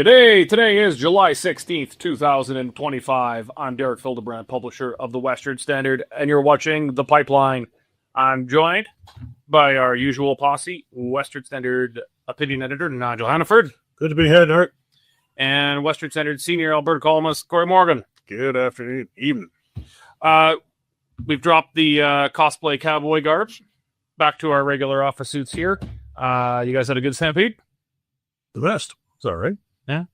G'day! Today is July 16th, 2025. I'm Derek Fildebrandt, publisher of the Western Standard, and you're watching The Pipeline. I'm joined by our usual posse, Western Standard opinion editor Nigel Hannaford. Good to be here, Derek. And Western Standard senior Alberta columnist Cory Morgan. Good afternoon, evening. We've dropped the cosplay cowboy garb back to our regular office suits here. You guys had a good stampede? The best. It's all right. Yeah.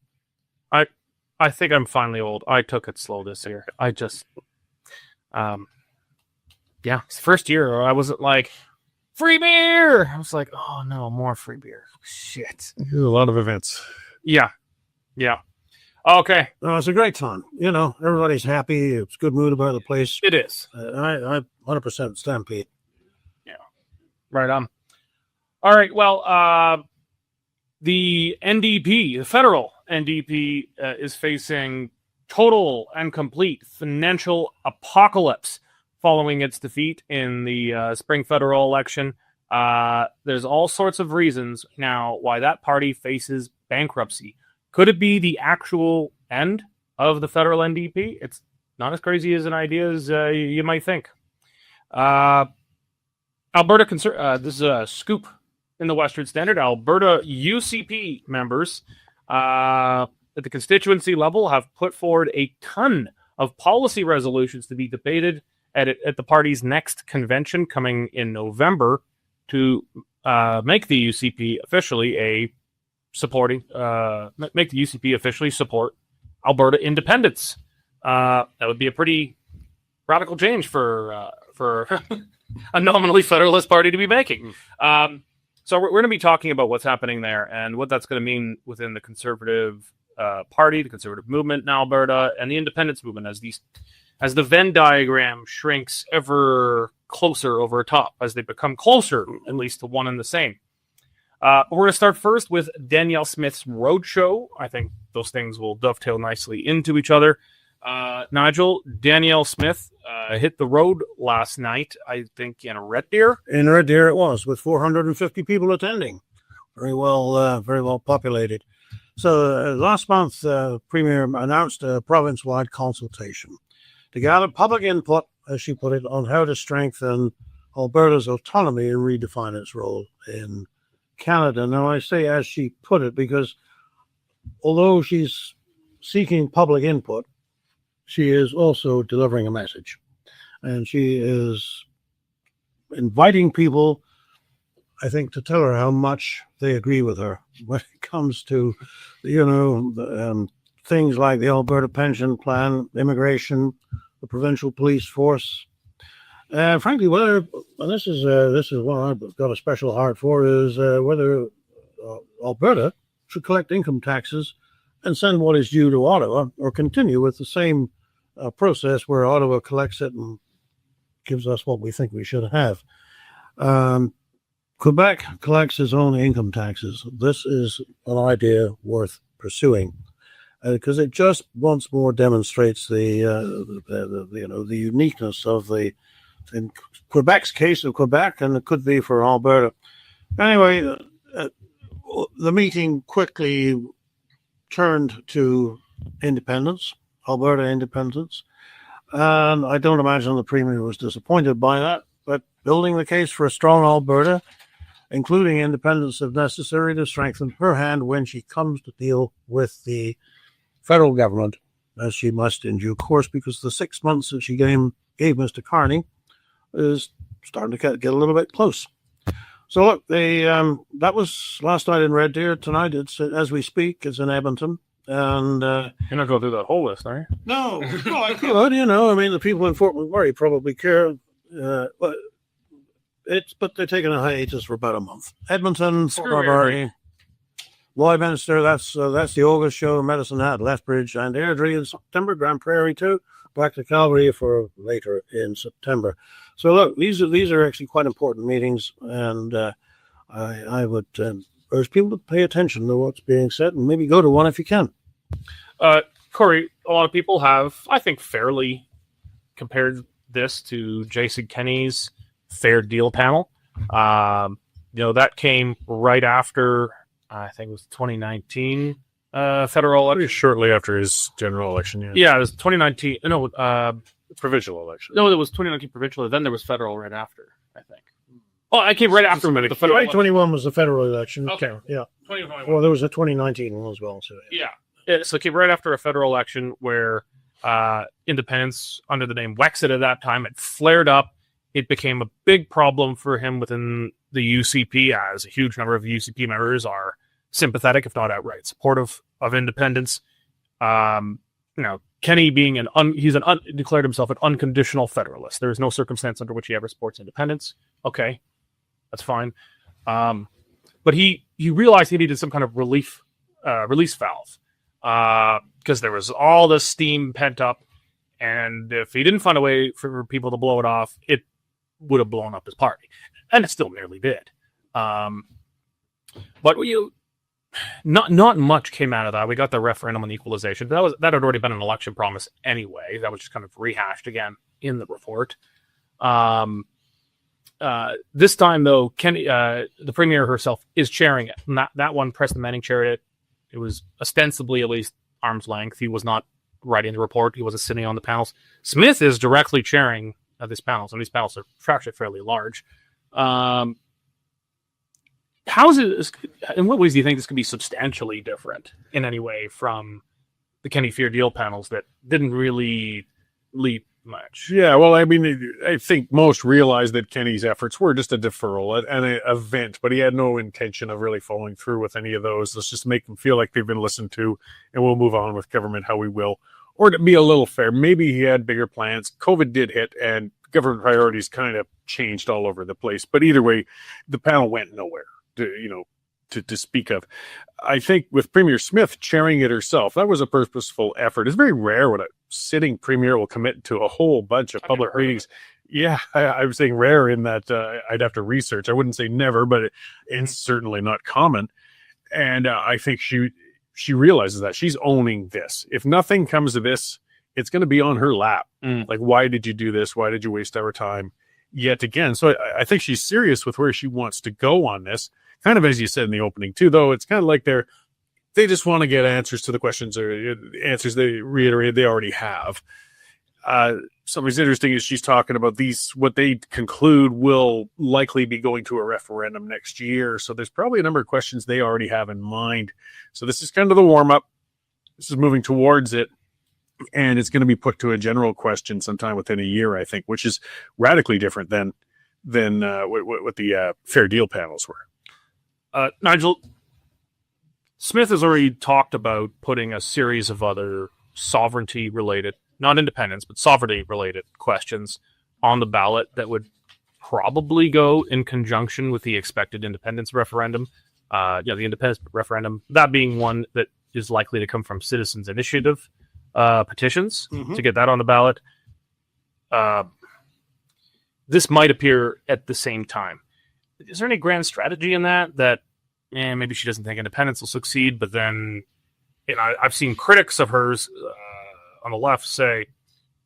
I think I'm finally old. I took it slow this year. I just, it's the first year I wasn't like, free beer! I was like, oh no, more free beer. Shit. A lot of events. Yeah. Okay. No, it's a great time. You know, everybody's happy. It's good mood about the place. It is. I 100% stampede. Yeah. Right on. All right. Well, the NDP, the federal NDP, is facing total and complete financial apocalypse following its defeat in the spring federal election. There's all sorts of reasons now why that party faces bankruptcy. Could it be the actual end of the federal NDP? It's not as crazy as an idea as you might think. Alberta this is a scoop in the Western Standard. Alberta UCP members at the constituency level have put forward a ton of policy resolutions to be debated at the party's next convention coming in November to make the UCP officially support Alberta independence. That would be a pretty radical change for a nominally federalist party to be making. So we're going to be talking about what's happening there and what that's going to mean within the Conservative Party, the Conservative movement in Alberta, and the independence movement as the Venn diagram shrinks ever closer over top, as they become closer, at least to one and the same. We're going to start first with Danielle Smith's roadshow. I think those things will dovetail nicely into each other. Nigel, Danielle Smith hit the road last night, I think, in Red Deer. In Red Deer it was, with 450 people attending. Very well populated. So last month, the Premier announced a province-wide consultation to gather public input, as she put it, on how to strengthen Alberta's autonomy and redefine its role in Canada. Now, I say as she put it because although she's seeking public input, she is also delivering a message. And she is inviting people, I think, to tell her how much they agree with her when it comes to, things like the Alberta pension plan, immigration, the provincial police force. Frankly, this is what I've got a special heart for, is whether Alberta should collect income taxes and send what is due to Ottawa, or continue with the same process where Ottawa collects it and gives us what we think we should have. Quebec collects its own income taxes. This is an idea worth pursuing because it just once more demonstrates the uniqueness of in Quebec's case of Quebec, and it could be for Alberta. Anyway, the meeting quickly turned to independence, Alberta independence, and I don't imagine the Premier was disappointed by that, but building the case for a strong Alberta, including independence if necessary, to strengthen her hand when she comes to deal with the federal government, as she must in due course, because the 6 months that she gave Mr. Carney is starting to get a little bit close. So look, that was last night in Red Deer. Tonight, as we speak, it's in Edmonton. And you're not going through that whole list, are you? No, I could. The people in Fort McMurray probably care, but they're taking a hiatus for about a month. Edmonton, Fort McMurray, Lloydminster. That's the August show. Medicine Hat, Lethbridge, and Airdrie in September. Grand Prairie too. Back to Calgary for later in September. So look, these are actually quite important meetings, and I would urge people to pay attention to what's being said and maybe go to one if you can. Cory, a lot of people have, I think, fairly compared this to Jason Kenney's Fair Deal panel. That came right after, I think it was 2019 federal Pretty election. shortly after his general election, yeah. Yeah, it was 2019. No, Provincial election. no, it was 2019 provincial. Then there was federal right after, I think. Oh, I came right after him. The federal 2021 was the federal election. Okay. Yeah. 2021. Well, there was a 2019 one as well. So Yeah. So it came right after a federal election where independence, under the name Wexit at that time, it flared up. It became a big problem for him within the UCP, as a huge number of UCP members are sympathetic, if not outright supportive of independence. Kenny being declared himself an unconditional federalist. There is no circumstance under which he ever supports independence. Okay, that's fine. But he realized he needed some kind of release valve, because there was all this steam pent up, and if he didn't find a way for people to blow it off, it would have blown up his party, and it still nearly did. But not much came out of that. We got the referendum on equalization. That had already been an election promise anyway. That was just kind of rehashed again in the report. This time, though, Kenny, the premier herself, is chairing it. And that one, Preston Manning chaired it. It was ostensibly at least arm's length. He was not writing the report. He wasn't sitting on the panels. Smith is directly chairing these panels, and these panels are actually fairly large. How is it? In what ways do you think this could be substantially different in any way from the Kenny Fair Deal panels that didn't really leap much? Yeah, well, I mean, I think most realize that Kenny's efforts were just a deferral, an event, but he had no intention of really following through with any of those. Let's just make them feel like they've been listened to, and we'll move on with government how we will. Or to be a little fair, maybe he had bigger plans. COVID did hit, and government priorities kind of changed all over the place. But either way, the panel went nowhere to speak of. I think with Premier Smith chairing it herself, that was a purposeful effort. It's very rare when a sitting premier will commit to a whole bunch of public meetings. Yeah, I'm saying rare in that I'd have to research. I wouldn't say never, but it's certainly not common. And I think she realizes that she's owning this. If nothing comes of this, it's going to be on her lap. Like, why did you do this? Why did you waste our time yet again? So I think she's serious with where she wants to go on this. Kind of as you said in the opening too, though, it's kind of like they just want to get answers to the questions or answers they reiterated they already have. Something's interesting is she's talking about what they conclude will likely be going to a referendum next year. So there's probably a number of questions they already have in mind. So this is kind of the warm up. This is moving towards it. And it's going to be put to a general question sometime within a year, I think, which is radically different than what the Fair Deal panels were. Nigel, Smith has already talked about putting a series of other sovereignty-related, not independence, but sovereignty-related questions on the ballot that would probably go in conjunction with the expected independence referendum. The independence referendum, that being one that is likely to come from citizens' initiative petitions to get that on the ballot. This might appear at the same time. Is there any grand strategy in that maybe she doesn't think independence will succeed, but then I've seen critics of hers on the left say,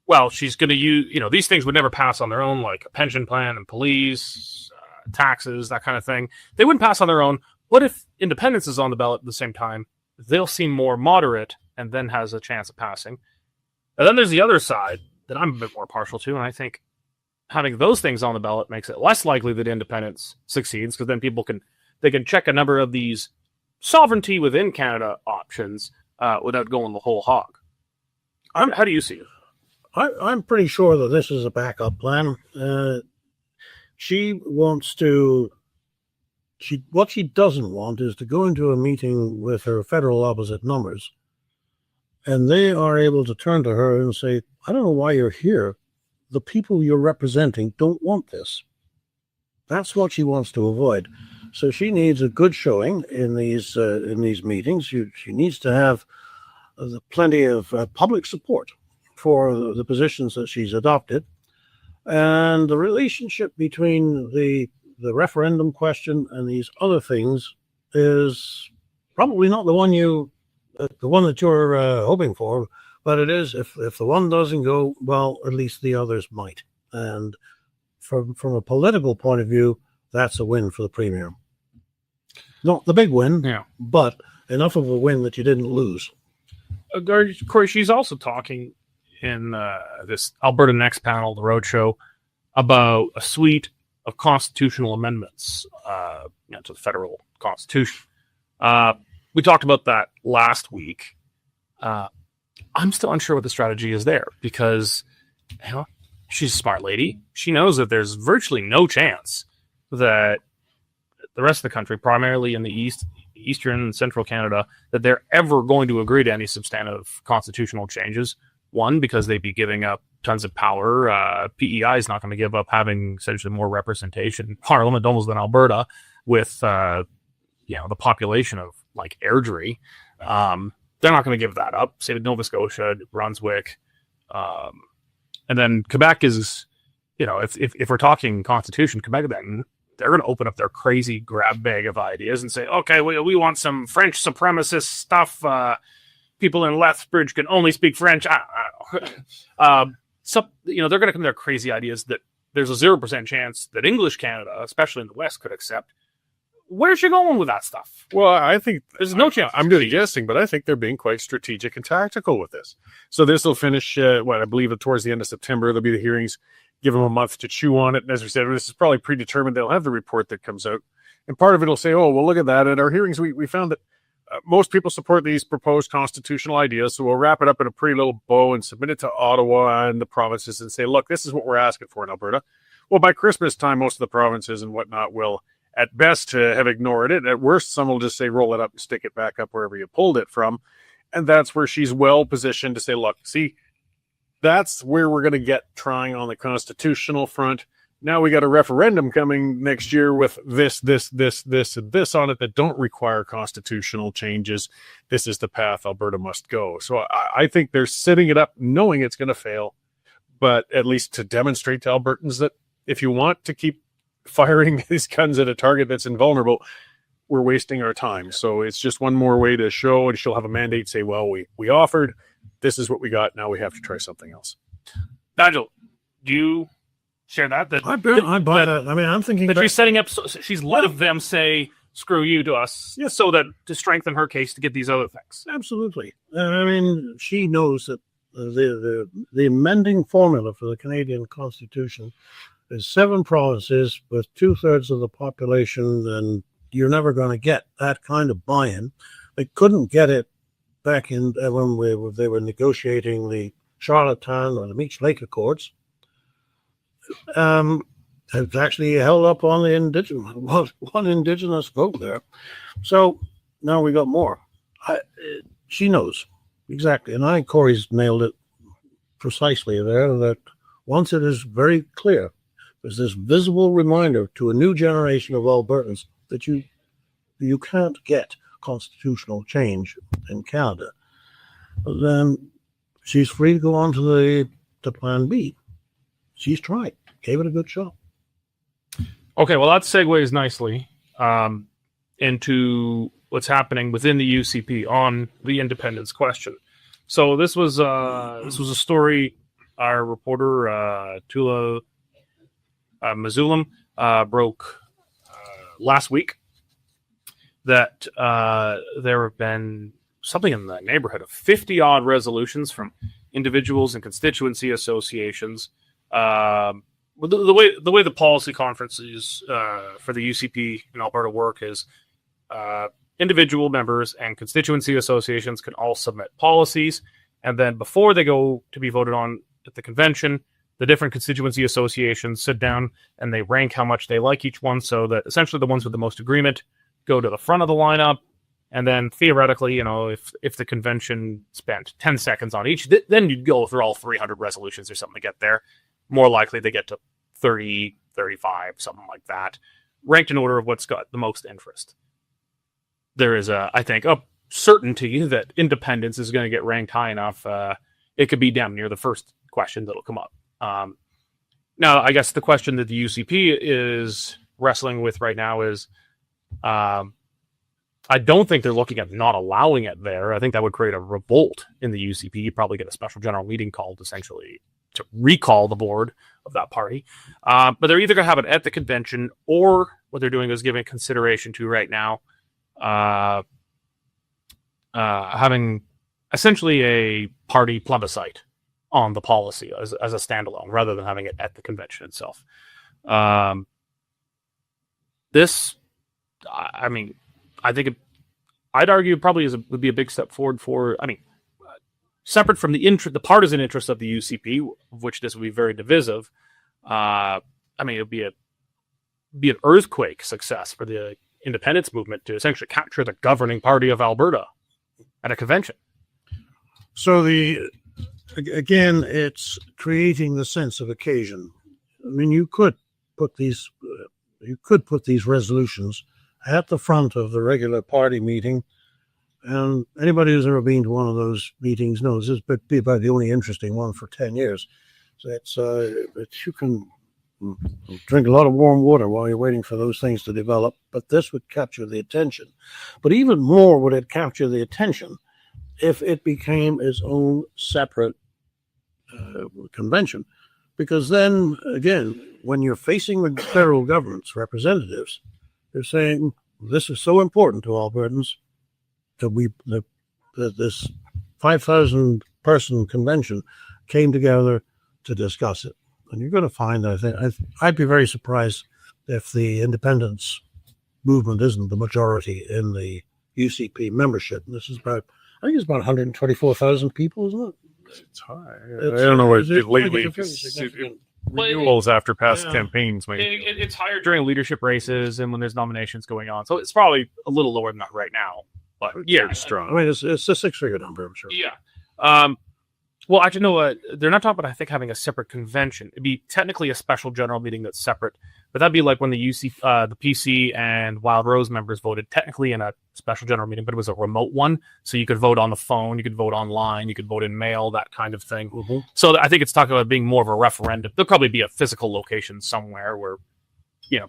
well, she's going to use, these things would never pass on their own, like a pension plan and police, taxes, that kind of thing. They wouldn't pass on their own. What if independence is on the ballot at the same time? They'll seem more moderate and then has a chance of passing. And then there's the other side that I'm a bit more partial to, and I think having those things on the ballot makes it less likely that independence succeeds, because then people can check a number of these sovereignty within Canada options without going the whole hog. How do you see it? I'm pretty sure that this is a backup plan. She wants to. What she doesn't want is to go into a meeting with her federal opposite numbers, and they are able to turn to her and say, "I don't know why you're here. The people you're representing don't want this." That's what she wants to avoid. So she needs a good showing in these meetings. She needs to have plenty of public support for the positions that she's adopted, and the relationship between the referendum question and these other things is probably not the one that you're hoping for, but it is. If the one doesn't go well, at least the others might. And from a political point of view, that's a win for the premier. Not the big win, yeah, but enough of a win that you didn't lose. Cory, she's also talking in this Alberta Next panel, the Roadshow, about a suite of constitutional amendments to the federal constitution. We talked about that last week. I'm still unsure what the strategy is there because she's a smart lady. She knows that there's virtually no chance that the rest of the country, primarily in the eastern and central Canada, that they're ever going to agree to any substantive constitutional changes. One, because they'd be giving up tons of power. PEI is not going to give up having essentially more representation in Parliament almost than Alberta with the population of like Airdrie. They're not going to give that up. Say with Nova Scotia, New Brunswick. And then Quebec is, if we're talking constitution, Quebec, then they're going to open up their crazy grab bag of ideas and say, okay, we want some French supremacist stuff. People in Lethbridge can only speak French. So, they're going to come to their crazy ideas that there's a 0% chance that English Canada, especially in the West, could accept. Where's she going with that stuff? Well, I think there's no chance. I'm really guessing, but I think they're being quite strategic and tactical with this. So this will finish, I believe towards the end of September. There'll be the hearings. Give them a month to chew on it. And as we said, this is probably predetermined. They'll have the report that comes out. And part of it will say, oh, well, look at that. At our hearings, we found that most people support these proposed constitutional ideas. So we'll wrap it up in a pretty little bow and submit it to Ottawa and the provinces and say, look, this is what we're asking for in Alberta. Well, by Christmas time, most of the provinces and whatnot will, at best, have ignored it. At worst, some will just say, roll it up and stick it back up wherever you pulled it from. And that's where she's well positioned to say, look, see, that's where we're going to get trying on the constitutional front. Now we got a referendum coming next year with this, and this on it that don't require constitutional changes. This is the path Alberta must go. So I think they're setting it up knowing it's going to fail, but at least to demonstrate to Albertans that if you want to keep firing these guns at a target that's invulnerable, we're wasting our time. So it's just one more way to show, and she'll have a mandate say, well, we offered, this is what we got. Now we have to try something else. Nigel, do you share that? I buy that. I mean, I'm thinking that she's setting up. So she's let of them say "screw you" to us, so that to strengthen her case to get these other things. Absolutely. I mean, she knows that the amending formula for the Canadian Constitution is 7 provinces with 2/3 of the population, and you're never going to get that kind of buy-in. They couldn't get it back in when they were negotiating the Charlottetown or the Meech Lake Accords. It's actually held up on the one indigenous vote there. So now we got more. She knows exactly, and I think Cory's nailed it precisely there. That once it is very clear, there's this visible reminder to a new generation of Albertans that you can't get constitutional change in Canada. Then she's free to go on to Plan B. She's tried. Gave it a good shot. Okay, well, that segues nicely into what's happening within the UCP on the independence question. So this was a story our reporter Tula Mazulam broke last week that there have been something in the neighborhood of 50 odd resolutions from individuals and constituency associations. The way the policy conferences for the UCP in Alberta work is individual members and constituency associations can all submit policies, and then before they go to be voted on at the convention, the different constituency associations sit down and they rank how much they like each one, so that essentially the ones with the most agreement go to the front of the lineup. And then theoretically, if the convention spent 10 seconds on each, then you'd go through all 300 resolutions or something to get there. More likely they get to 30, 35, something like that, ranked in order of what's got the most interest. There is, I think, a certainty that independence is going to get ranked high enough. It could be damn near the first question that'll come up. Now, I guess the question that the UCP is wrestling with right now is, I don't think they're looking at not allowing it there. I think that would create a revolt in the UCP. You'd probably get a special general meeting called essentially to recall the board of that party. But they're either going to have it at the convention, or what they're doing is giving consideration to right now having essentially a party plebiscite on the policy as a standalone, rather than having it at the convention itself. This, I mean, I think I'd argue probably would be a big step forward for. I mean, separate from the partisan interests of the UCP, of which this would be very divisive. I mean, it would be an earthquake success for the independence movement to essentially capture the governing party of Alberta at a convention. So again, it's creating the sense of occasion. I mean, you could put these resolutions at the front of the regular party meeting, and anybody who's ever been to one of those meetings knows this would be about the only interesting one for 10 years. So you can drink a lot of warm water while you're waiting for those things to develop, but this would capture the attention. But even more would it capture the attention if it became its own separate convention. Because then, again, when you're facing the federal government's representatives, they're saying, this is so important to Albertans that this 5,000 person convention came together to discuss it. And you're going to find, I think, I'd be very surprised if the independence movement isn't the majority in the UCP membership. And this is I think it's about 124,000 people, isn't it? It's high. I don't know what lately. Significant. Renewals after past campaigns. It's higher during leadership races and when there's nominations going on. So it's probably a little lower than that right now. But yeah, strong. I mean, it's a six-figure number, I'm sure. Yeah. Well, actually, no. They're not talking about, I think, having a separate convention. It'd be technically a special general meeting that's separate, but that'd be like when the PC and Wild Rose members voted technically in a special general meeting, but it was a remote one, so you could vote on the phone, you could vote online, you could vote in mail, that kind of thing. Mm-hmm. So I think it's talking about being more of a referendum. There'll probably be a physical location somewhere where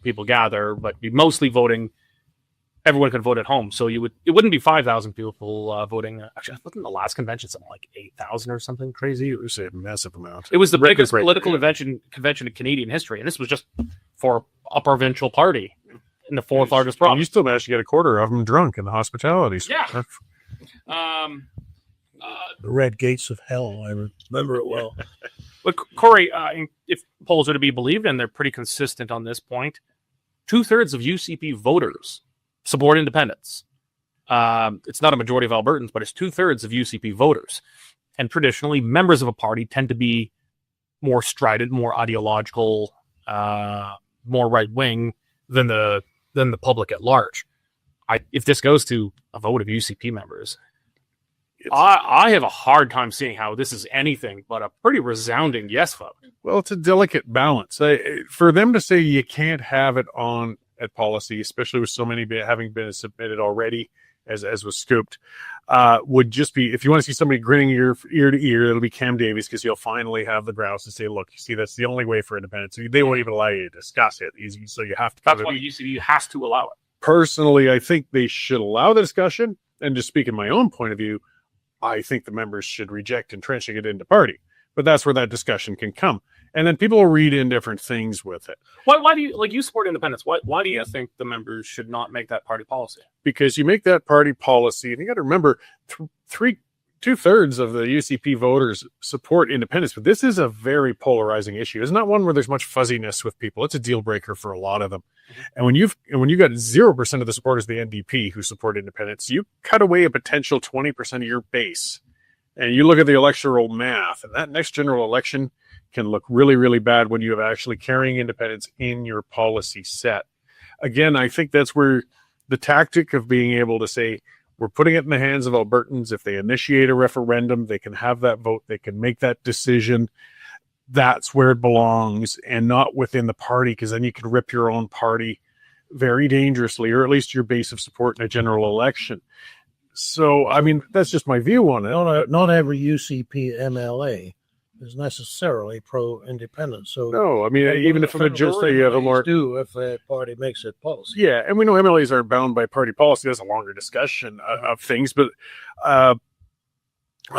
people gather, but be mostly voting. Everyone could vote at home, so it wouldn't be 5,000 people voting. Actually, wasn't the last convention something like 8,000 or something crazy? It was a massive amount. It was the biggest political convention in Canadian history, and this was just for a provincial party in the fourth largest province. You still managed to get a quarter of them drunk in the hospitalities. Yeah. The red gates of hell. I remember it well. But Cory, if polls are to be believed, and they're pretty consistent on this point, 2/3 of UCP voters support independence. It's not a majority of Albertans, but it's 2/3 of UCP voters. And traditionally, members of a party tend to be more strident, more ideological, more right-wing than the public at large. If this goes to a vote of UCP members, I have a hard time seeing how this is anything but a pretty resounding yes vote. Well, it's a delicate balance. For them to say you can't have it on at policy, especially with so many having been submitted already, as was scooped, would just be, if you want to see somebody grinning ear to ear, it'll be Cam Davies, because he'll finally have the grouse to say, look, you see, that's the only way for independence. So they won't even allow you to discuss it. So you have to. That's why the UCP has to allow it. Personally, I think they should allow the discussion. And to speak in my own point of view, I think the members should reject entrenching it into party. But that's where that discussion can come. And then people will read in different things with it. Why do you support independence? Why do you think the members should not make that party policy? Because you make that party policy, and you got to remember, 2/3 of the UCP voters support independence. But this is a very polarizing issue. It's not one where there's much fuzziness with people. It's a deal breaker for a lot of them. And when you got 0% of the supporters of the NDP who support independence, you cut away a potential 20% of your base. And you look at the electoral math, and that next general election can look really, really bad when you have actually carrying independence in your policy set. Again, I think that's where the tactic of being able to say, we're putting it in the hands of Albertans. If they initiate a referendum, they can have that vote. They can make that decision. That's where it belongs, and not within the party, because then you can rip your own party very dangerously, or at least your base of support in a general election. So, I mean, that's just my view on it. Not every UCP MLA is necessarily pro-independence. So no, I mean, even if just say you have a more if a party makes it policy. Yeah, and we know MLAs are bound by party policy. That's a longer discussion of things, but I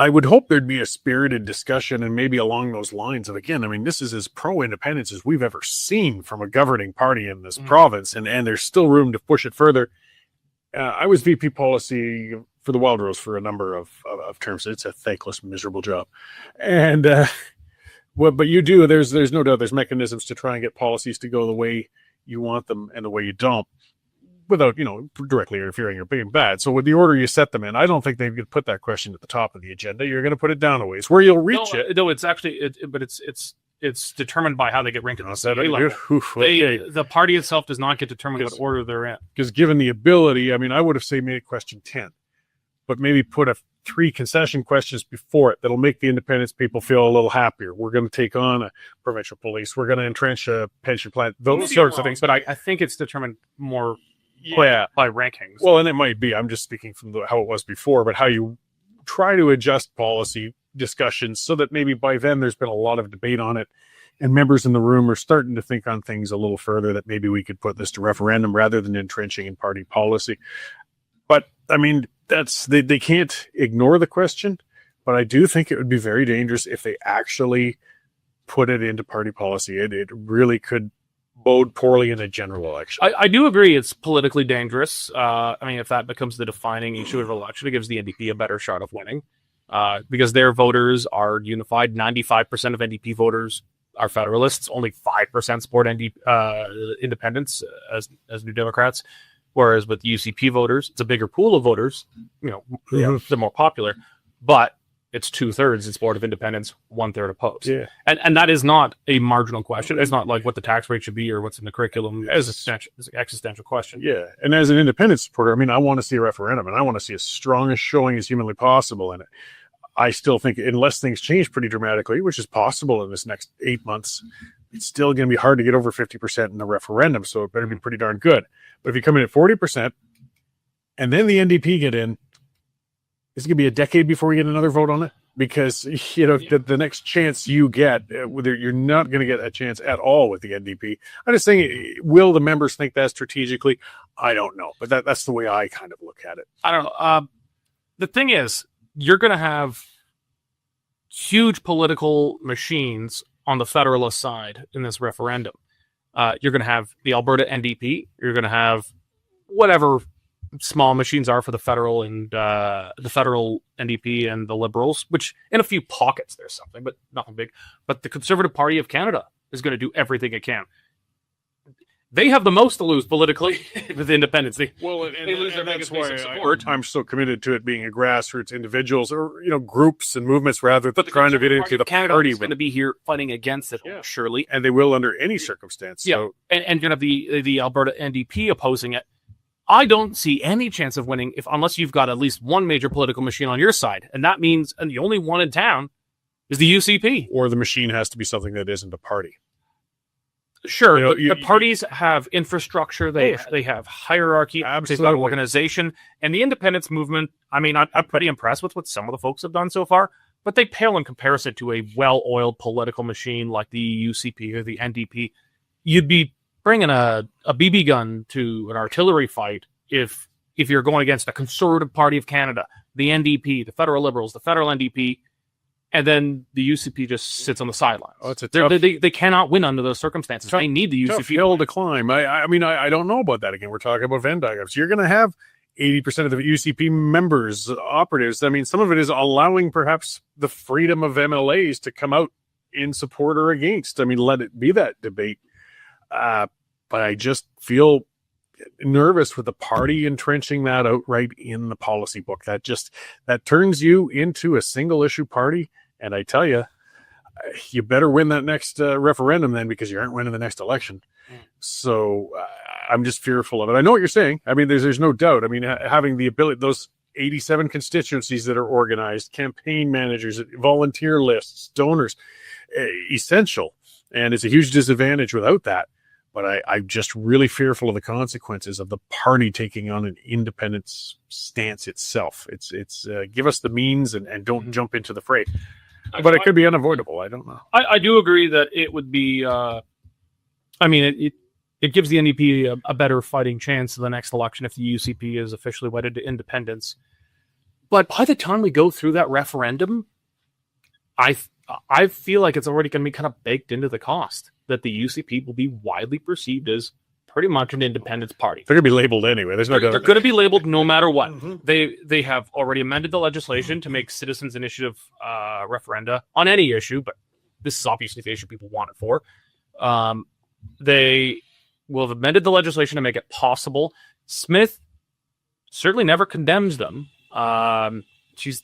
would hope there'd be a spirited discussion, and maybe along those lines of, again, I mean, this is as pro-independence as we've ever seen from a governing party in this province, and there's still room to push it further. I was VP policy for the Wildrose for a number of terms. It's a thankless, miserable job. And but you do. There's no doubt there's mechanisms to try and get policies to go the way you want them and the way you don't, without directly interfering or being bad. So with the order you set them in, I don't think they could put that question at the top of the agenda. You're going to put it down a ways where you'll reach it. No, it's actually, but it's determined by how they get ranked at the CA level. Okay. The party itself does not get determined what order they're in. Because given the ability, I would have say made question 10, but maybe put 3 concession questions before it that'll make the independence people feel a little happier. We're going to take on a provincial police. We're going to entrench a pension plan. Those sorts of things. But I think it's determined more by rankings. Well, and it might be. I'm just speaking from how it was before, but how you try to adjust policy discussions so that maybe by then there's been a lot of debate on it and members in the room are starting to think on things a little further, that maybe we could put this to referendum rather than entrenching in party policy. But they can't ignore the question, but I do think it would be very dangerous if they actually put it into party policy. It really could bode poorly in a general election. I do agree it's politically dangerous. If that becomes the defining issue of election, it gives the NDP a better shot of winning. Because their voters are unified. 95% of NDP voters are Federalists. Only 5% support independents as New Democrats. Whereas with UCP voters, it's a bigger pool of voters. They're more popular, but it's 2/3 in support of independents, 1/3 opposed. Yeah. And that is not a marginal question. It's not like what the tax rate should be or what's in the curriculum. It's an existential question. Yeah. And as an independent supporter, I want to see a referendum and I want to see as strong a showing as humanly possible in it. I still think unless things change pretty dramatically, which is possible in this next 8 months, it's still going to be hard to get over 50% in the referendum. So it better be pretty darn good. But if you come in at 40% and then the NDP get in, it's going to be a decade before we get another vote on it, because the next chance you get, you're not going to get a chance at all with the NDP. I'm just saying, will the members think that strategically? I don't know, but that's the way I kind of look at it. I don't know. The thing is, you're going to have huge political machines on the Federalist side in this referendum. You're going to have the Alberta NDP. You're going to have whatever small machines are for the federal and the federal NDP and the Liberals, which in a few pockets there's something, but nothing big. But the Conservative Party of Canada is going to do everything it can. They have the most to lose politically with independence. They lose their biggest base of support. I'm so committed to it being a grassroots individuals or groups and movements rather than trying to get into the party. Is going to be here fighting against it, surely, and they will under any circumstance. Yeah, so. and you're going to have the Alberta NDP opposing it. I don't see any chance of winning unless you've got at least one major political machine on your side, and that means the only one in town is the UCP. Or the machine has to be something that isn't a party. Sure, the parties have infrastructure, they have hierarchy, they've got organization, and the independence movement, I'm pretty impressed with what some of the folks have done so far, but they pale in comparison to a well-oiled political machine like the UCP or the NDP. You'd be bringing a BB gun to an artillery fight if you're going against the Conservative Party of Canada, the NDP, the Federal Liberals, the Federal NDP, and then the UCP just sits on the sidelines. Oh, they cannot win under those circumstances. They need the UCP. Tough hill to climb. I don't know about that. Again, we're talking about Venn diagrams. You're going to have 80% of the UCP members, operatives. Some of it is allowing perhaps the freedom of MLAs to come out in support or against. Let it be that debate. But I just feel nervous with the party entrenching that outright in the policy book. That turns you into a single issue party. And I tell you, you better win that next referendum then, because you aren't winning the next election. So I'm just fearful of it. I know what you're saying. There's no doubt. Having the ability, those 87 constituencies that are organized, campaign managers, volunteer lists, donors, essential. And it's a huge disadvantage without that. But I'm just really fearful of the consequences of the party taking on an independence stance itself. It's give us the means and don't jump into the fray. But it could be unavoidable. I don't know. I do agree that it would be. It gives the NDP a better fighting chance in the next election if the UCP is officially wedded to independence. But by the time we go through that referendum, I feel like it's already going to be kind of baked into the cost that the UCP will be widely perceived as pretty much an independence party. They're going to be labeled anyway. There's no They're doubt. going to be labeled no matter what. Mhm. They have already amended the legislation to make citizens initiative referenda on any issue, but this is obviously the issue people want it for. They will have amended the legislation to make it possible. Smith certainly never condemns them. She's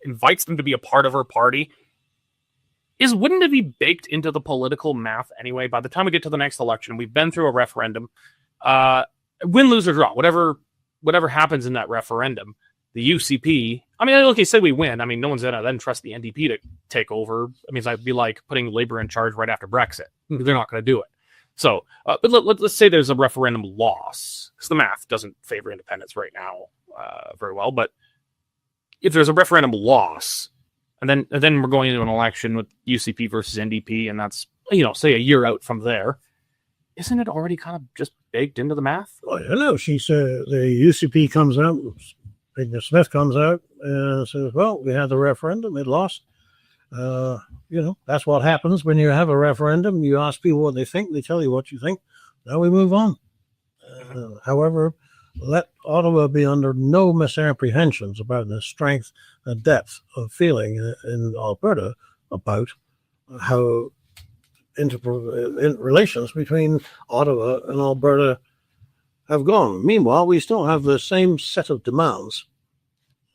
invites them to be a part of her party. Wouldn't it be baked into the political math anyway? By the time we get to the next election, we've been through a referendum. Win, lose, or draw, whatever happens in that referendum, the UCP, I mean, okay, say we win. I mean, no one's going to then trust the NDP to take over. I mean, it'd be like putting Labour in charge right after Brexit. They're not going to do it. So, but let's say there's a referendum loss, because the math doesn't favor independence right now very well. But if there's a referendum loss, and then we're going into an election with UCP versus NDP, and that's, say a year out from there, isn't it already kind of just baked into the math? Well, I don't know. She said the UCP comes out, President Smith comes out and says, well, we had the referendum, it lost. That's what happens when you have a referendum. You ask people what they think, they tell you what you think. Now we move on. However, let Ottawa be under no misapprehensions about the strength and depth of feeling in Alberta about how in relations between Ottawa and Alberta have gone. Meanwhile, we still have the same set of demands,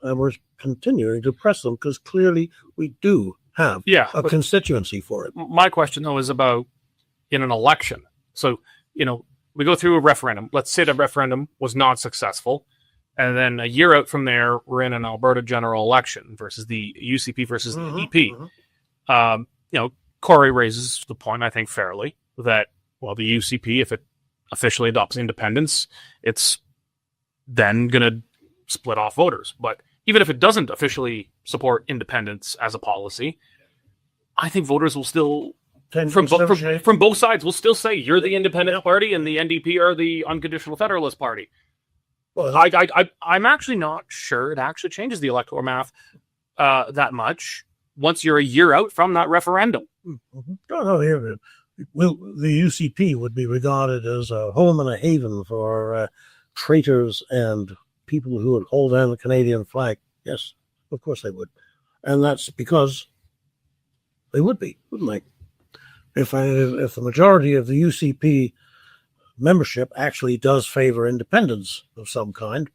and we're continuing to press them because clearly we do have a constituency for it. My question, though, is about in an election. So, we go through a referendum. Let's say the referendum was not successful. And then a year out from there, we're in an Alberta general election versus the UCP versus the NDP. Cory raises the point, I think fairly, that, well, the UCP, if it officially adopts independence, it's then going to split off voters. But even if it doesn't officially support independence as a policy, I think voters will still, from both sides, will still say you're the independent party and the NDP are the unconditional federalist party. Well, I'm actually not sure it actually changes the electoral math that much once you're a year out from that referendum. The UCP would be regarded as a home and a haven for traitors and people who would hold down the Canadian flag. Yes, of course they would. And that's because they would be, wouldn't they? If the majority of the UCP membership actually does favor independence of some kind,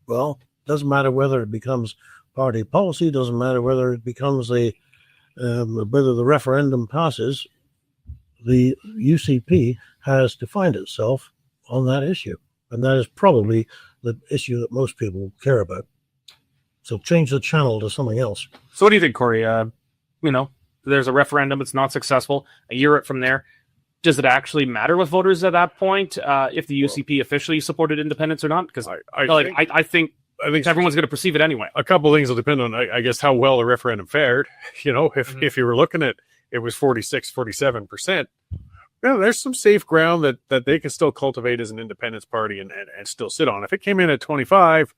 well, it doesn't matter whether it becomes party policy, doesn't matter whether it becomes whether the referendum passes, the UCP has defined itself on that issue. And that is probably the issue that most people care about. So change the channel to something else. So what do you think, Cory? There's a referendum, it's not successful. A year out from there, does it actually matter with voters at that point if the UCP officially supported independence or not? Because I think everyone's going to perceive it anyway. A couple of things will depend on, I guess, how well the referendum fared. If you were looking at it was 46, 47%. Well, there's some safe ground that they can still cultivate as an independence party and still sit on. If it came in at 25,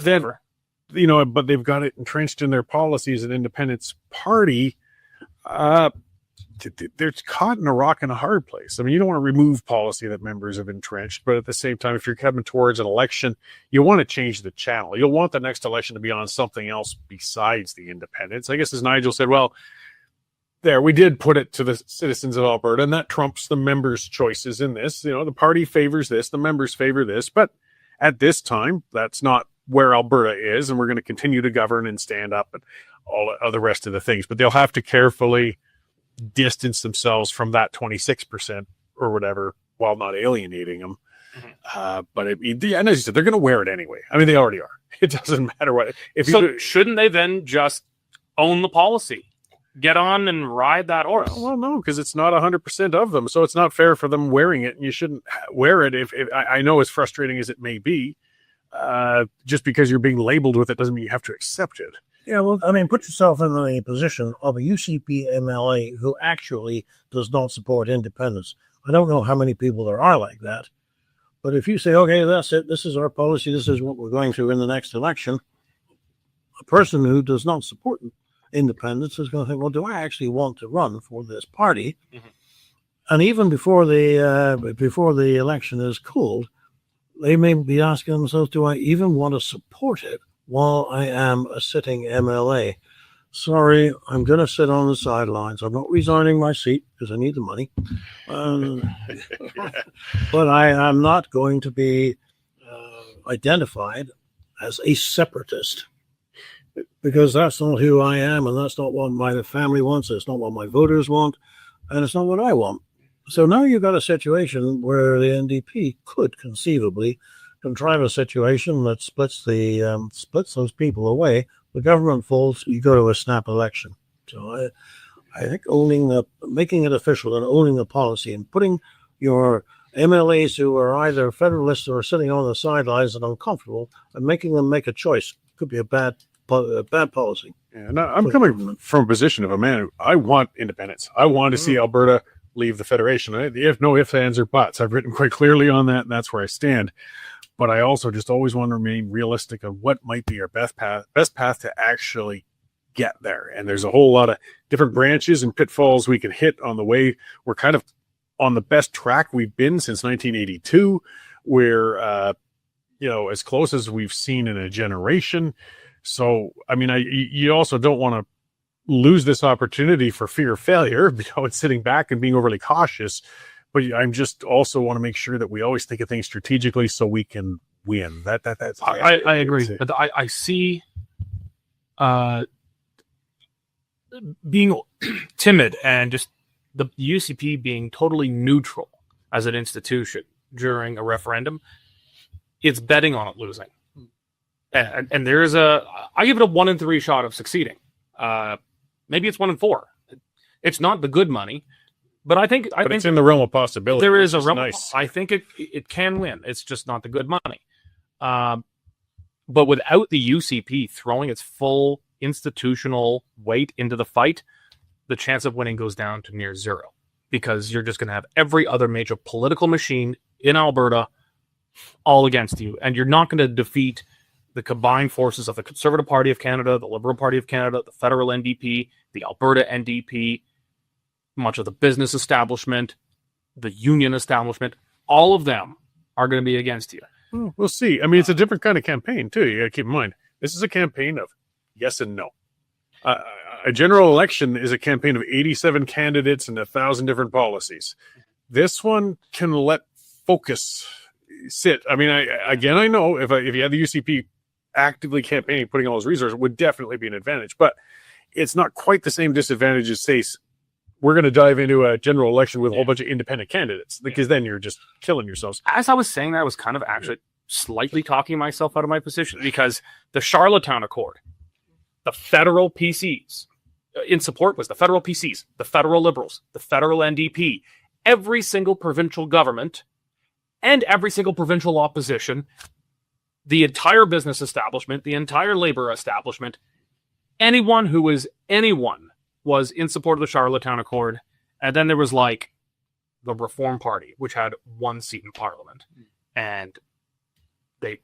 then but they've got it entrenched in their policy as an independence party. They're caught in a rock and a hard place. I mean, you don't want to remove policy that members have entrenched, but at the same time, if you're coming towards an election, you want to change the channel. You'll want the next election to be on something else besides the independence. I guess, as Nigel said, well, we did put it to the citizens of Alberta, and that trumps the members' choices in this. The party favors this, the members favor this, but at this time, that's not where Alberta is, and we're going to continue to govern and stand up and all the rest of the things. But they'll have to carefully distance themselves from that 26% or whatever while not alienating them. But and as you said, they're going to wear it anyway. I mean, they already are. It doesn't matter what. Shouldn't they then just own the policy? Get on and ride that horse? Well, no, because it's not 100% of them. So it's not fair for them wearing it, and you shouldn't wear it. If I know, as frustrating as it may be, just because you're being labeled with it doesn't mean you have to accept it. Yeah, well, I mean, put yourself in the position of a UCP MLA who actually does not support independence. I don't know how many people there are like that. But if you say, okay, that's it, this is our policy, this is what we're going through in the next election, a person who does not support independence is going to think, well, do I actually want to run for this party? And even before the election is called, they may be asking themselves, do I even want to support it while I am a sitting MLA? Sorry, I'm going to sit on the sidelines. I'm not resigning my seat because I need the money. But I am not going to be identified as a separatist, because that's not who I am, and that's not what my family wants. It's not what my voters want, and it's not what I want. So now you've got a situation where the NDP could conceivably contrive a situation that splits those people away. The government falls, you go to a snap election. So I think making it official and owning the policy and putting your MLAs who are either federalists or sitting on the sidelines and uncomfortable and making them make a choice could be a bad policy. Yeah, and I'm coming from a position of a man who I want independence. I want to see Alberta leave the Federation. If no ifs, ands, or buts. I've written quite clearly on that, and that's where I stand. But I also just always want to remain realistic of what might be our best path to actually get there. And there's a whole lot of different branches and pitfalls we can hit on the way. We're kind of on the best track we've been since 1982. We're, as close as we've seen in a generation. So, I mean, you also don't want to lose this opportunity for fear of failure, it's sitting back and being overly cautious. But I'm just also want to make sure that we always think of things strategically so we can win. That's I agree. But I see being timid and just the UCP being totally neutral as an institution during a referendum. It's betting on it losing. And there is I give it a 1 in 3 shot of succeeding. Maybe it's 1 in 4. It's not the good money. But I think it's in the realm of possibility. There is a realm. Nice. I think it can win. It's just not the good money. But without the UCP throwing its full institutional weight into the fight, the chance of winning goes down to near zero, because you're just going to have every other major political machine in Alberta all against you, and you're not going to defeat the combined forces of the Conservative Party of Canada, the Liberal Party of Canada, the federal NDP, the Alberta NDP, much of the business establishment, the union establishment. All of them are going to be against you. We'll see. I mean, it's a different kind of campaign, too. You got to keep in mind, this is a campaign of yes and no. A general election is a campaign of 87 candidates and 1,000 different policies. This one can let focus sit. I mean, I know if you had the UCP actively campaigning, putting all those resources, it would definitely be an advantage. But it's not quite the same disadvantage as, say, we're going to dive into a general election with a whole bunch of independent candidates, because then you're just killing yourselves. As I was saying that, I was kind of actually slightly talking myself out of my position, because the Charlottetown Accord, the federal PCs in support was the federal PCs, the federal Liberals, the federal NDP, every single provincial government and every single provincial opposition, the entire business establishment, the entire labor establishment, anyone who was anyone was in support of the Charlottetown Accord. And then there was like the Reform Party, which had 1 seat in Parliament, and they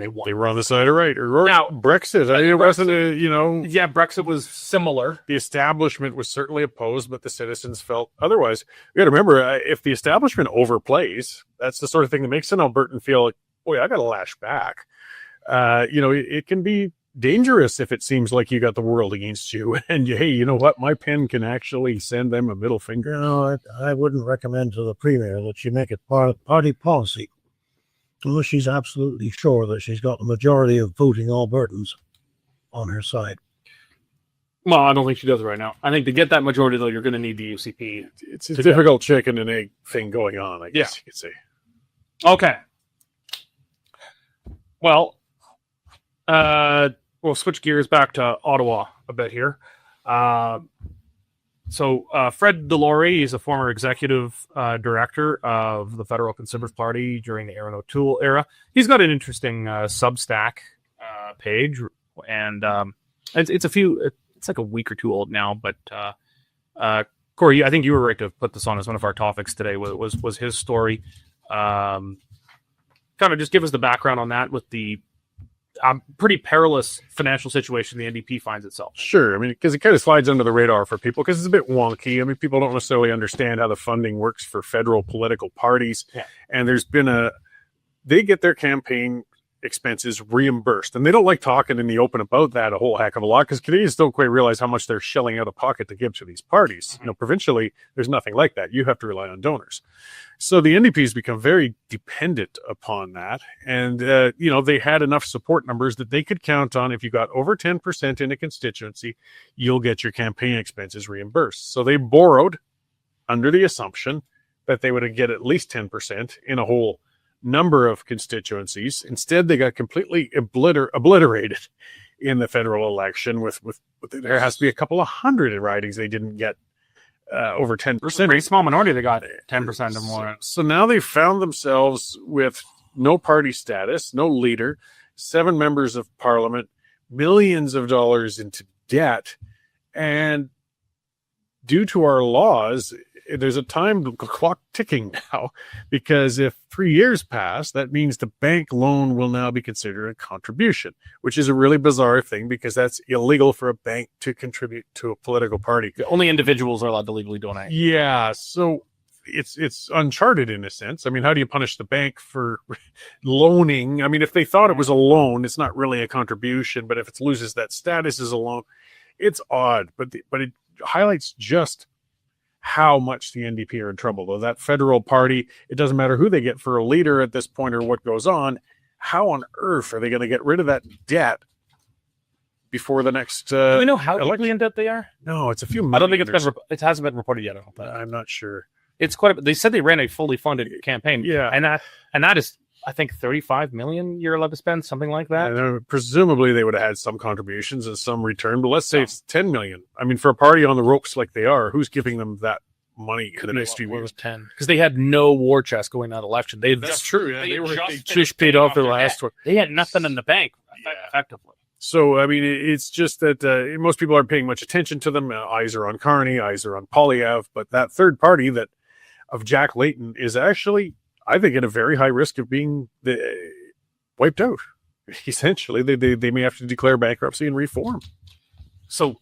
won. They were on the side of right. Or now Brexit. I mean, it wasn't yeah, Brexit was similar. The establishment was certainly opposed, but the citizens felt otherwise. You got to remember, if the establishment overplays, that's the sort of thing that makes an Albertan feel like, boy, I got to lash back. It can be dangerous if it seems like you got the world against you, and hey, you know what? My pen can actually send them a middle finger. I wouldn't recommend to the Premier that she make it part of party policy unless she's absolutely sure that she's got the majority of voting Albertans on her side. Well, I don't think she does right now. I think to get that majority, though, you're going to need the UCP. It's a difficult chicken and egg thing going on, I guess you could say. Okay. Well, we'll switch gears back to Ottawa a bit here. So Fred Delory is a former executive director of the Federal Conservative Party during the Aaron O'Toole era. He's got an interesting Substack page, and it's like a week or two old now. But Cory, I think you were right to put this on as one of our topics today. Was his story? Kind of just give us the background on that with the pretty perilous financial situation the NDP finds itself. Sure. I mean, because it kind of slides under the radar for people because it's a bit wonky. I mean, people don't necessarily understand how the funding works for federal political parties. Yeah. And they get their campaign expenses reimbursed. And they don't like talking in the open about that a whole heck of a lot because Canadians don't quite realize how much they're shelling out of pocket to give to these parties. Mm-hmm. You know, provincially, there's nothing like that. You have to rely on donors. So the NDP has become very dependent upon that. And, they had enough support numbers that they could count on if you got over 10% in a constituency, you'll get your campaign expenses reimbursed. So they borrowed under the assumption that they would get at least 10% in a whole number of constituencies. Instead, they got completely obliterated in the federal election with there has to be a couple of hundred ridings they didn't get over 10%. Pretty small minority they got 10% or more. So now they found themselves with no party status, no leader, 7 members of parliament, millions of dollars into debt, and due to our laws, there's a time clock ticking now, because if 3 years pass, that means the bank loan will now be considered a contribution, which is a really bizarre thing because that's illegal for a bank to contribute to a political party. Only individuals are allowed to legally donate. Yeah, so it's uncharted in a sense. I mean, how do you punish the bank for loaning? I mean, if they thought it was a loan, it's not really a contribution, but if it loses that status as a loan, it's odd. But it highlights just how much the NDP are in trouble. Though that federal party, it doesn't matter who they get for a leader at this point or what goes on. How on earth are they going to get rid of that debt before the next Do we know how deeply in debt they are? No, it's a few. I don't think it hasn't been reported yet. I don't think. I'm not sure. It's quite. They said they ran a fully funded campaign. Yeah, and that is, I think, 35 million you're allowed to spend, something like that. And presumably they would have had some contributions and some return, but let's say it's 10 million. I mean, for a party on the ropes like they are, who's giving them that money in the next few years? 10, because they had no war chest going that election. That's true. Yeah, they just paid off their last one. They had nothing in the bank, effectively. So, I mean, it's just that most people aren't paying much attention to them. Eyes are on Carney, eyes are on Poilievre, but that third party of Jack Layton is actually, I think, at a very high risk of being wiped out. Essentially, they may have to declare bankruptcy and reform. So,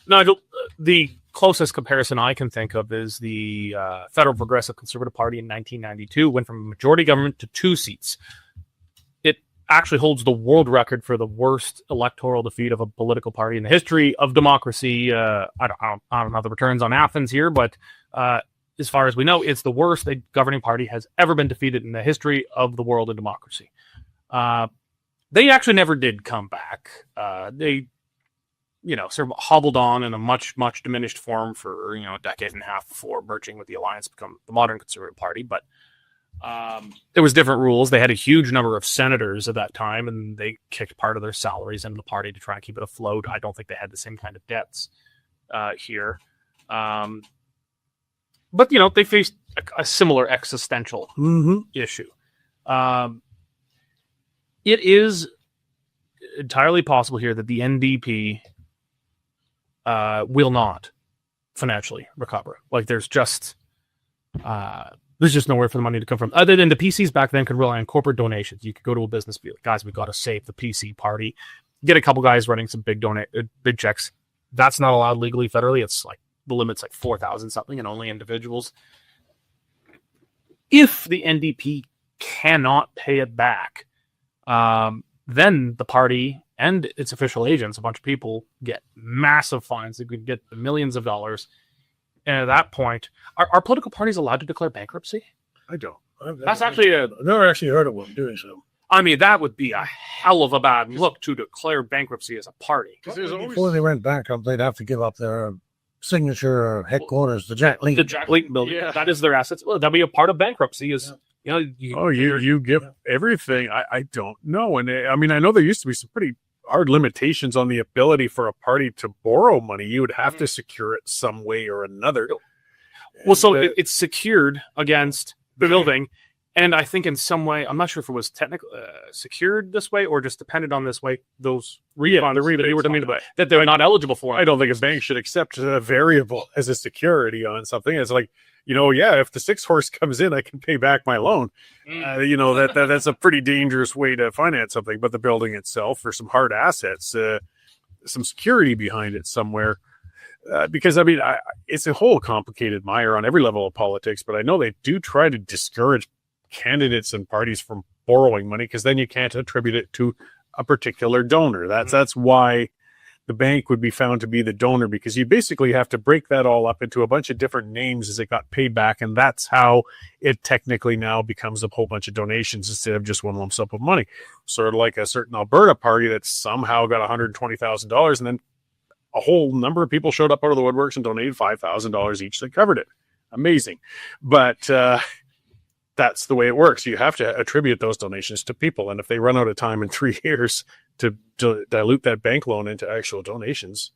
Nigel, the closest comparison I can think of is the Federal Progressive Conservative Party in 1992 went from majority government to 2 seats. It actually holds the world record for the worst electoral defeat of a political party in the history of democracy. I don't know the returns on Athens here, but as far as we know, it's the worst a governing party has ever been defeated in the history of the world in democracy. They actually never did come back. They, sort of hobbled on in a much, much diminished form for, a decade and a half before merging with the Alliance to become the modern Conservative Party. But there was different rules. They had a huge number of senators at that time, and they kicked part of their salaries into the party to try and keep it afloat. I don't think they had the same kind of debts here. But, they faced a similar existential issue. It is entirely possible here that the NDP will not financially recover. Like, there's just nowhere for the money to come from. Other than the PCs back then could rely on corporate donations. You could go to a business, be like, guys, we've got to save the PC party. Get a couple guys running some big checks. That's not allowed legally, federally. It's like, the limit's like 4,000 something and only individuals. If the NDP cannot pay it back, then the party and its official agents, a bunch of people, get massive fines. They could get millions of dollars. And at that point, are political parties allowed to declare bankruptcy? I don't. That's actually I've never actually heard of one doing so. I mean, that would be a hell of a bad look to declare bankruptcy as a party. Before they went bankrupt, they'd have to give up their signature or headquarters, the Jack Layton. The Jack Layton building. Yeah. That is their assets. Well, that'll be a part of bankruptcy. You give everything. I don't know. And I mean, I know there used to be some pretty hard limitations on the ability for a party to borrow money. You would have to secure it some way or another. Well, so it's secured against the building. And I think in some way, I'm not sure if it was technically secured this way or just depended on this way, those refunds the rebates that, you were talking about, that they're not eligible for. I don't think a bank should accept a variable as a security on something. It's like, if the 6-horse comes in, I can pay back my loan. That's a pretty dangerous way to finance something. But the building itself, or some hard assets, some security behind it somewhere. Because it's a whole complicated mire on every level of politics. But I know they do try to discourage candidates and parties from borrowing money, because then you can't attribute it to a particular donor. That's why the bank would be found to be the donor, because you basically have to break that all up into a bunch of different names as it got paid back, and that's how it technically now becomes a whole bunch of donations instead of just one lump sum of money. Sort of like a certain Alberta party that somehow got $120,000, and then a whole number of people showed up out of the woodworks and donated $5,000 each that covered it. Amazing. But that's the way it works. You have to attribute those donations to people. And if they run out of time in 3 years to dilute that bank loan into actual donations,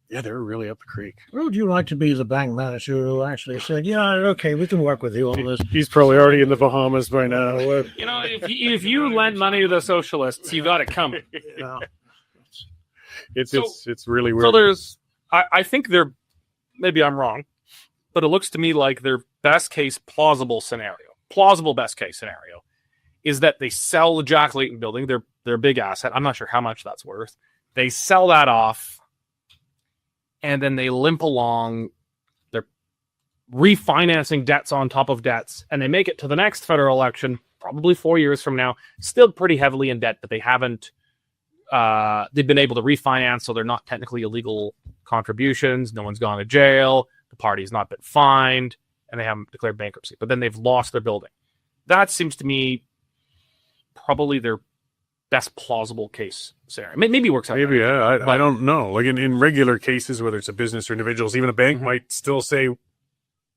they're really up the creek. Where would you like to be the bank manager who actually said, okay, we can work with you on this? He's probably already in the Bahamas by now. If you lend money to the socialists, you got it coming. It's really weird. So there's, I think they're, maybe I'm wrong, but it looks to me like their best case plausible best case scenario is that they sell the Jack Layton building, their big asset. I'm not sure how much that's worth. They sell that off, and then they limp along. They're refinancing debts on top of debts, and they make it to the next federal election, probably 4 years from now, still pretty heavily in debt, but they haven't. They've been able to refinance, so they're not technically illegal contributions. No one's gone to jail. The party's not been fined, and they haven't declared bankruptcy. But then they've lost their building. That seems to me probably their best plausible case scenario. Maybe it works out. Maybe, I don't know. Like in regular cases, whether it's a business or individuals, even a bank might still say,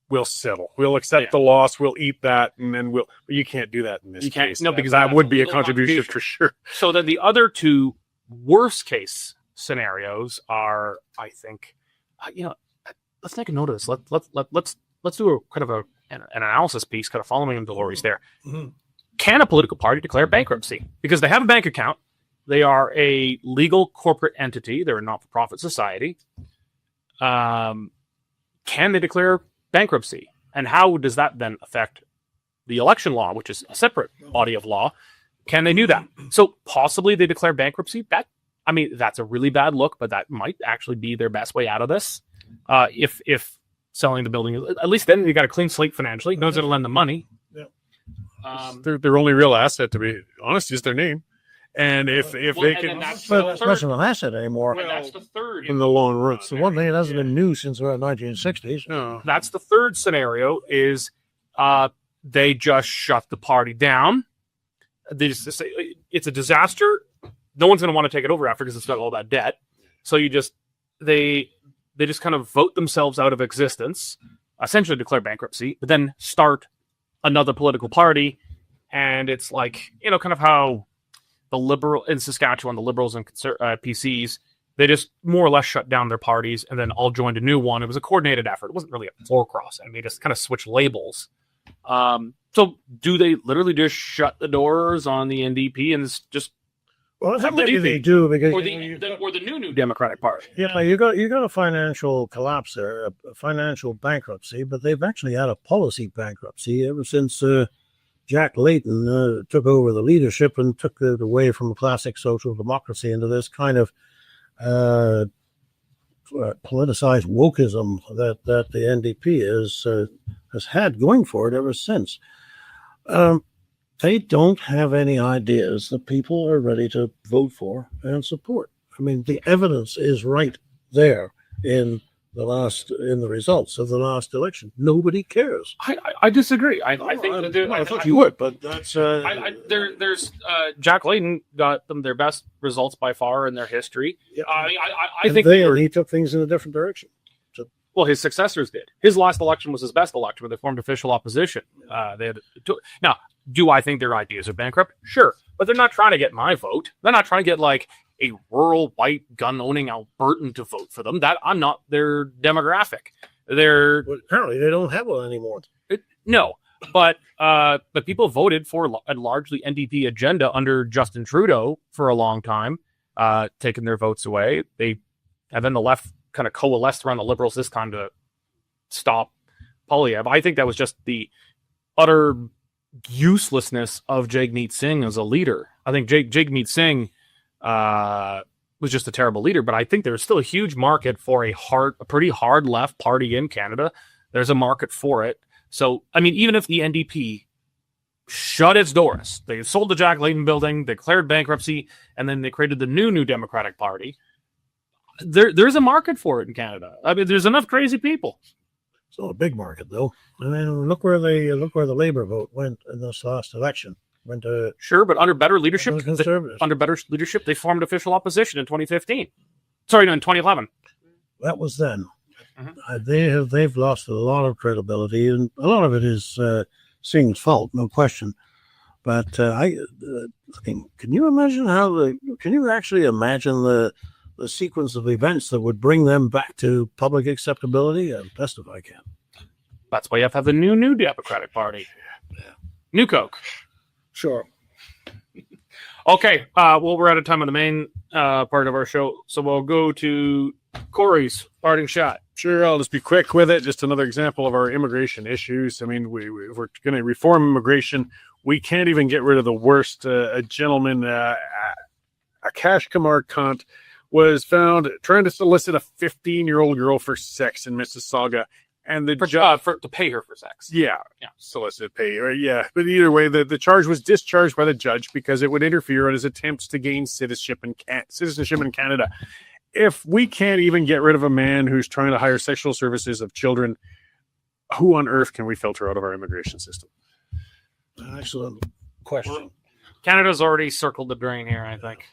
we'll settle. We'll accept the loss. We'll eat that, and then but you can't do that in this case. No, because that would be a contribution for sure. So then the other two worst case scenarios are, I think, let's make a note of this. Let's do a kind of an analysis piece, kind of following Dolores there. Mm-hmm. Can a political party declare bankruptcy? Because they have a bank account. They are a legal corporate entity. They're a not-for-profit society. Can they declare bankruptcy? And how does that then affect the election law, which is a separate body of law? Can they do that? So possibly they declare bankruptcy. That's a really bad look, but that might actually be their best way out of this. If selling the building, at least then they got a clean slate financially. Knows how to lend the money. Their only real asset, to be honest, is their name. And if they can, that's not an asset anymore. Well, that's the third in the long run. It's the one thing that hasn't been new since the 1960s. No, that's the third scenario. Is they just shut the party down. They just say it's a disaster. No one's going to want to take it over after, because it's got all that debt. So they just kind of vote themselves out of existence, essentially declare bankruptcy, but then start another political party. And it's like, kind of how the Liberal in Saskatchewan, the Liberals and PCs, they just more or less shut down their parties and then all joined a new one. It was a coordinated effort. It wasn't really a floor cross. They just kind of switched labels. So do they literally just shut the doors on the NDP and just? Well, maybe they do, because or the new Democratic Party. You got a financial collapse there, a financial bankruptcy, but they've actually had a policy bankruptcy ever since Jack Layton took over the leadership and took it away from classic social democracy into this kind of politicized wokeism that the NDP has had going for it ever since. They don't have any ideas that people are ready to vote for and support. The evidence is right there in the results of the last election. Nobody cares. I disagrey. I think I thought you would, but that's there's Jack Layton got them their best results by far in their history. Yeah. I think he took things in a different direction. Well, his successors did. His last election was his best election, where they formed official opposition. Now, do I think their ideas are bankrupt? Sure, but they're not trying to get my vote. They're not trying to get like a rural white gun-owning Albertan to vote for them. That I'm not their demographic. Apparently they don't have one anymore. No, But people voted for a largely NDP agenda under Justin Trudeau for a long time, taking their votes away. And then the left kind of coalesced around the Liberals this time to stop Polyev. I think that was just the utter uselessness of Jagmeet Singh as a leader. I think Jagmeet Singh was just a terrible leader, but I think there's still a huge market for a pretty hard left party in Canada. There's a market for it. So, I mean, even if the NDP shut its doors, they sold the Jack Layton building, declared bankruptcy, and then they created the new Democratic Party, there's a market for it in Canada. I mean, there's enough crazy people. It's not a big market, though. I mean, look where the Labour vote went in this last election. Went to sure, but under better leadership, the Conservatives. They formed official opposition in 2015. Sorry, no, in 2011. That was then. They've lost a lot of credibility, and a lot of it is Singh's fault, no question. But can you imagine can you actually imagine the sequence of events that would bring them back to public acceptability? Best if I can. That's why you have to have the new Democratic Party. Yeah. New Coke. Sure. Okay. Well, we're out of time on the main part of our show, so we'll go to Cory's parting shot. Sure, I'll just be quick with it. Just another example of our immigration issues. I mean, if we're going to reform immigration, we can't even get rid of the worst. A gentleman, a Akash Kumar Kant, was found trying to solicit a 15-year-old girl for sex in Mississauga. And the judge to pay her for sex. Yeah. Solicit pay. Yeah. But either way, the charge was discharged by the judge because it would interfere in his attempts to gain citizenship in Canada. If we can't even get rid of a man who's trying to hire sexual services of children, who on earth can we filter out of our immigration system? Excellent question. Canada's already circled the drain here, I think.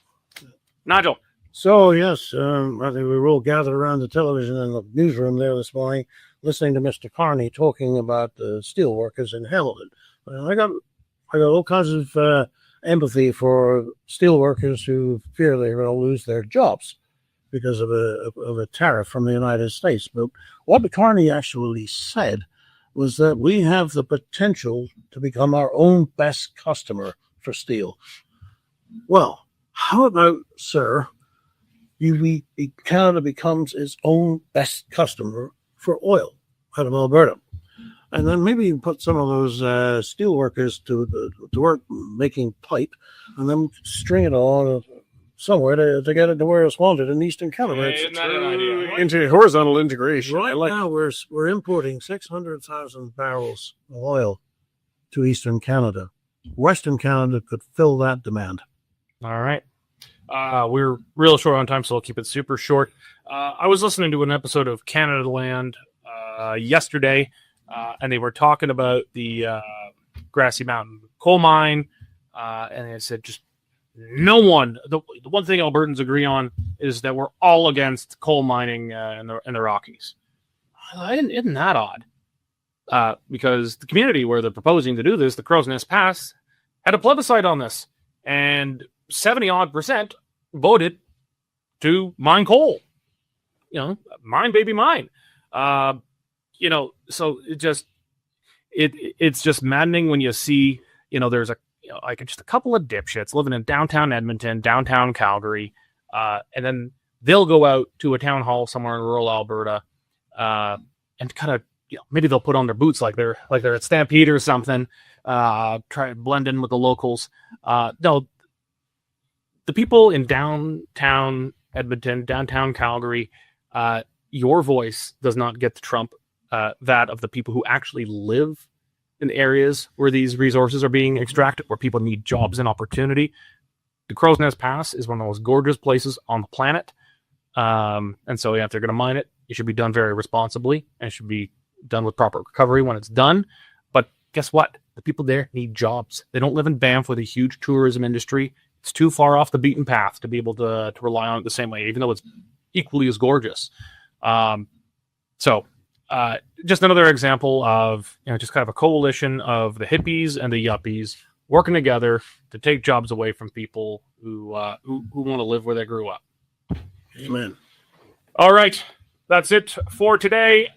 Nigel. So, yes, I think we were all gathered around the television in the newsroom there this morning, listening to Mr. Carney talking about the steel workers in Hamilton. And I got all kinds of empathy for steel workers who fear they're going to lose their jobs because of a tariff from the United States. But what Carney actually said was that we have the potential to become our own best customer for steel. Well, how about, sir, Canada becomes its own best customer for oil out of Alberta? And then maybe you put some of those steel workers to work making pipe and then string it on somewhere to get it to where it's wanted in Eastern Canada. Into horizontal integration. Right now, we're importing 600,000 barrels of oil to Eastern Canada. Western Canada could fill that demand. All right. We're real short on time, so I'll keep it super short. I was listening to an episode of Canada Land yesterday, and they were talking about the Grassy Mountain coal mine, and they said just no one. The one thing Albertans agree on is that we're all against coal mining in the Rockies. Isn't that odd? Because the community where they're proposing to do this, the Crow's Nest Pass, had a plebiscite on this, and 70% voted to mine coal. Mine, baby, mine. So it's just maddening when you see, there's just a couple of dipshits living in downtown Edmonton, downtown Calgary, and then they'll go out to a town hall somewhere in rural Alberta, and kind of, maybe they'll put on their boots like they're at Stampede or something, try to blend in with the locals. No, the people in downtown Edmonton, downtown Calgary, your voice does not get to trump that of the people who actually live in areas where these resources are being extracted, where people need jobs and opportunity. The Crow's Nest Pass is one of the most gorgeous places on the planet. And so, if they're going to mine it, it should be done very responsibly, and it should be done with proper recovery when it's done. But guess what? The people there need jobs. They don't live in Banff with a huge tourism industry. It's too far off the beaten path to be able to rely on it the same way, even though it's equally as gorgeous. Just another example of, just kind of a coalition of the hippies and the yuppies working together to take jobs away from people who want to live where they grew up. Amen. All right. That's it for today.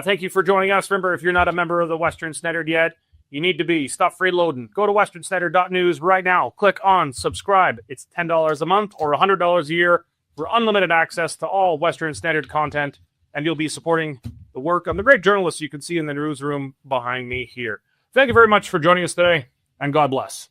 Thank you for joining us. Remember, if you're not a member of the Western Standard yet, you need to be. Stop freeloading. Go to westernstandard.news right now. Click on subscribe. It's $10 a month or $100 a year for unlimited access to all Western Standard content, and you'll be supporting the work of the great journalists you can see in the newsroom behind me here. Thank you very much for joining us today, and God bless.